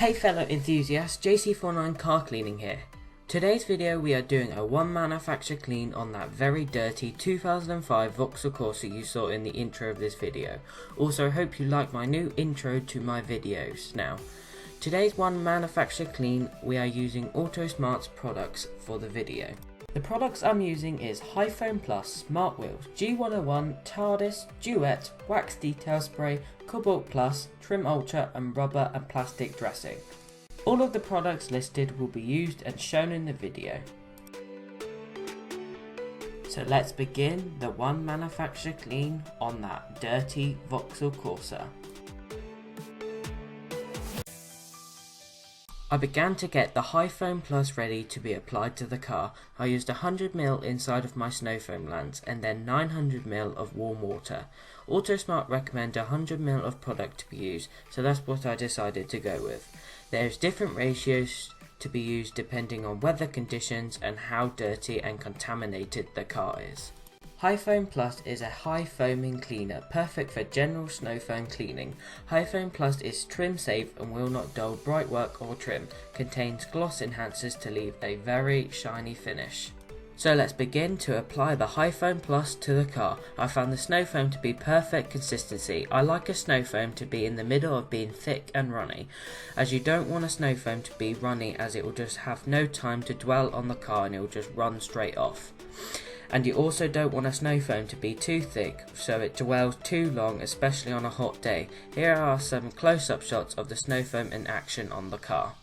Hey fellow enthusiasts, JC49 Car Cleaning here. Today's video we are doing a one manufacturer clean on that very dirty 2005 Vauxhall Corsa you saw in the intro of this video. Also hope you like my new intro to my videos. Now, today's one manufacturer clean we are using AutoSmart's products for the video. The products I'm using is High Foam Plus, Smart Wheels, G101, TARDIS, Duet, Wax Detail Spray, Cobalt Plus, Trim Ultra and rubber and plastic dressing. All of the products listed will be used and shown in the video. So let's begin the one manufacturer clean on that dirty Vauxhall Corsa. I began to get the High Foam Plus ready to be applied to the car. I used 100ml inside of my snow foam lance and then 900ml of warm water. AutoSmart recommend 100ml of product to be used, so that's what I decided to go with. There's different ratios to be used depending on weather conditions and how dirty and contaminated the car is. High Foam Plus is a high foaming cleaner, perfect for general snow foam cleaning. High Foam Plus is trim safe and will not dull bright work or trim. Contains gloss enhancers to leave a very shiny finish. So let's begin to apply the High Foam Plus to the car. I found the snow foam to be perfect consistency. I like a snow foam to be in the middle of being thick and runny, as you don't want a snow foam to be runny as it will just have no time to dwell on the car and it will just run straight off. And you also don't want a snow foam to be too thick so it dwells too long, especially on a hot day. Here are some close-up shots of the snow foam in action on the car.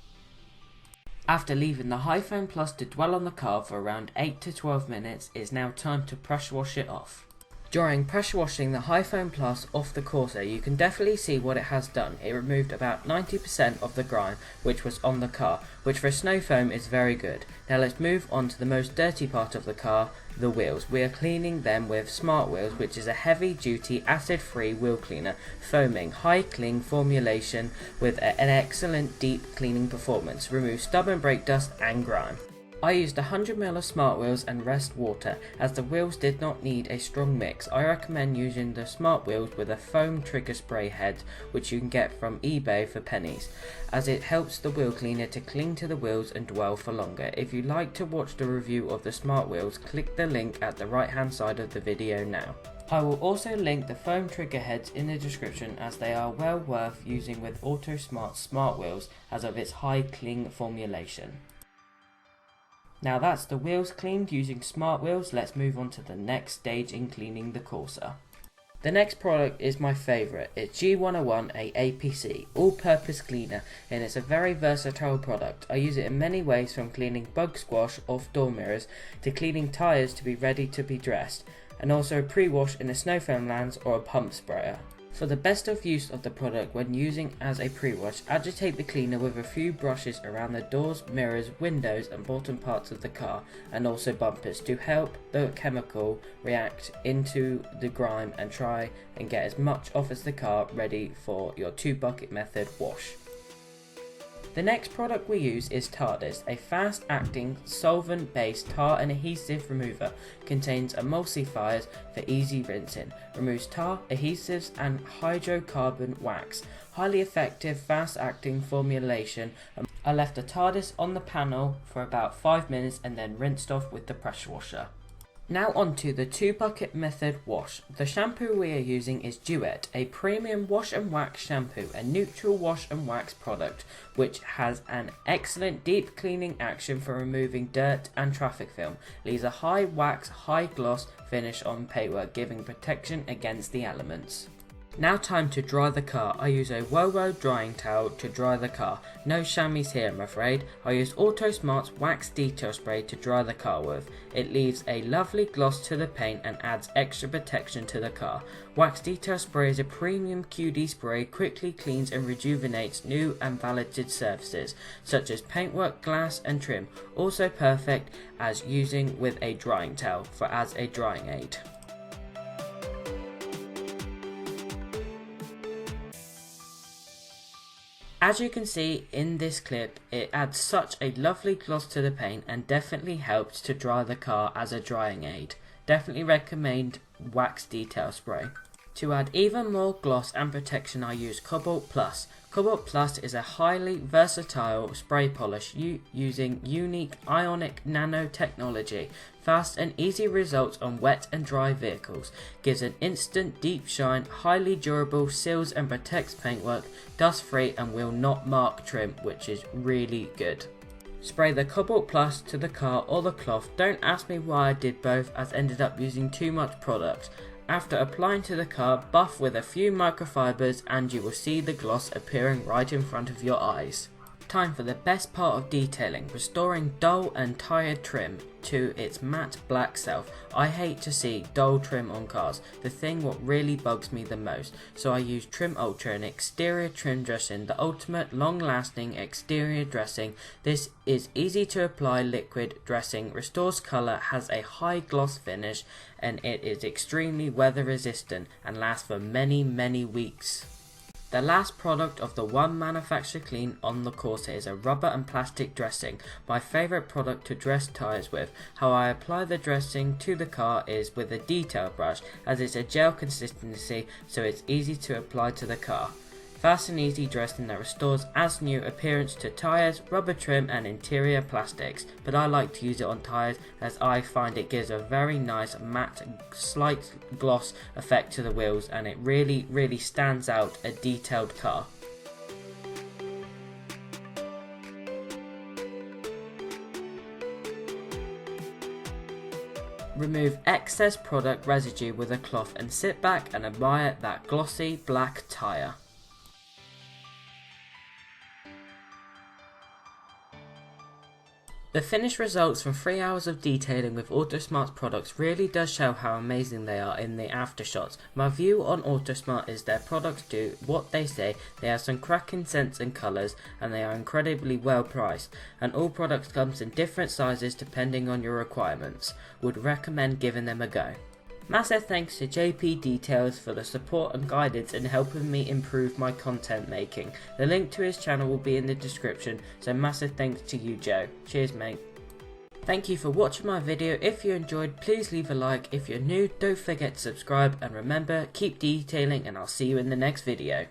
After leaving the High Foam Plus to dwell on the car for around 8 to 12 minutes, it's now time to pressure wash it off. During pressure washing the High Foam Plus off the Corsa, you can definitely see what it has done. It removed about 90% of the grime which was on the car, which for snow foam is very good. Now let's move on to the most dirty part of the car, the wheels. We are cleaning them with Smart Wheels, which is a heavy duty acid free wheel cleaner, foaming, high cling formulation with an excellent deep cleaning performance. Removes stubborn brake dust and grime. I used 100ml of Smart Wheels and rest water, as the wheels did not need a strong mix. I recommend using the Smart Wheels with a foam trigger spray head, which you can get from eBay for pennies, as it helps the wheel cleaner to cling to the wheels and dwell for longer. If you'd like to watch the review of the Smart Wheels, click the link at the right hand side of the video now. I will also link the foam trigger heads in the description, as they are well worth using with AutoSmart's Smart Wheels as of its high cling formulation. Now that's the wheels cleaned using Smart Wheels. Let's move on to the next stage in cleaning the Corsa. The next product is my favourite. It's G101, a APC, all-purpose cleaner, and it's a very versatile product. I use it in many ways, from cleaning bug squash off door mirrors to cleaning tyres to be ready to be dressed, and also a pre-wash in a snow foam lance or a pump sprayer. For the best of use of the product when using as a pre-wash, agitate the cleaner with a few brushes around the doors, mirrors, windows and bottom parts of the car, and also bumpers, to help the chemical react into the grime and try and get as much off as the car, ready for your 2-bucket method wash. The next product we use is TARDIS, a fast-acting, solvent-based tar and adhesive remover. Contains emulsifiers for easy rinsing. Removes tar, adhesives and hydrocarbon wax. Highly effective, fast-acting formulation. I left the TARDIS on the panel for about 5 minutes and then rinsed off with the pressure washer. Now onto the 2-bucket method wash. The shampoo we are using is Duet, a premium wash and wax shampoo, a neutral wash and wax product which has an excellent deep cleaning action for removing dirt and traffic film. Leaves a high wax, high gloss finish on paintwork, giving protection against the elements. Now time to dry the car. I use a Wowo drying towel to dry the car. No chamois here, I'm afraid. I use AutoSmart's Wax Detail Spray to dry the car with. It leaves a lovely gloss to the paint and adds extra protection to the car. Wax Detail Spray is a premium QD spray, quickly cleans and rejuvenates new and validated surfaces, such as paintwork, glass and trim. Also perfect as using with a drying towel as a drying aid. As you can see in this clip, it adds such a lovely gloss to the paint and definitely helps to dry the car as a drying aid. Definitely recommend Wax Detail Spray. To add even more gloss and protection, I use Cobalt Plus. Cobalt Plus is a highly versatile spray polish using unique ionic nanotechnology. Fast and easy results on wet and dry vehicles. Gives an instant deep shine, highly durable, seals and protects paintwork, dust free and will not mark trim, which is really good. Spray the Cobalt Plus to the car or the cloth. Don't ask me why I did both, as ended up using too much product. After applying to the car, buff with a few microfibers and you will see the gloss appearing right in front of your eyes. Time for the best part of detailing, restoring dull and tired trim to its matte black self. I hate to see dull trim on cars, the thing what really bugs me the most, so I use Trim Ultra, an exterior trim dressing, the ultimate long lasting exterior dressing. This is easy to apply liquid dressing, restores colour, has a high gloss finish and it is extremely weather resistant and lasts for many weeks. The last product of the One Manufacturer Clean on the Corsa is a rubber and plastic dressing, my favourite product to dress tyres with. How I apply the dressing to the car is with a detail brush, as it's a gel consistency so it's easy to apply to the car. Fast and easy dressing that restores as new appearance to tyres, rubber trim and interior plastics, but I like to use it on tyres as I find it gives a very nice matte slight gloss effect to the wheels and it really stands out a detailed car. Remove excess product residue with a cloth and sit back and admire that glossy black tyre. The finished results from 3 hours of detailing with Autosmart's products really does show how amazing they are in the aftershots. My view on Autosmart is their products do what they say, they have some cracking scents and colours and they are incredibly well priced, and all products comes in different sizes depending on your requirements. Would recommend giving them a go. Massive thanks to JP Details for the support and guidance in helping me improve my content making. The link to his channel will be in the description, so massive thanks to you, Joe. Cheers, mate. Thank you for watching my video. If you enjoyed, please leave a like. If you're new, don't forget to subscribe, and remember, keep detailing and I'll see you in the next video.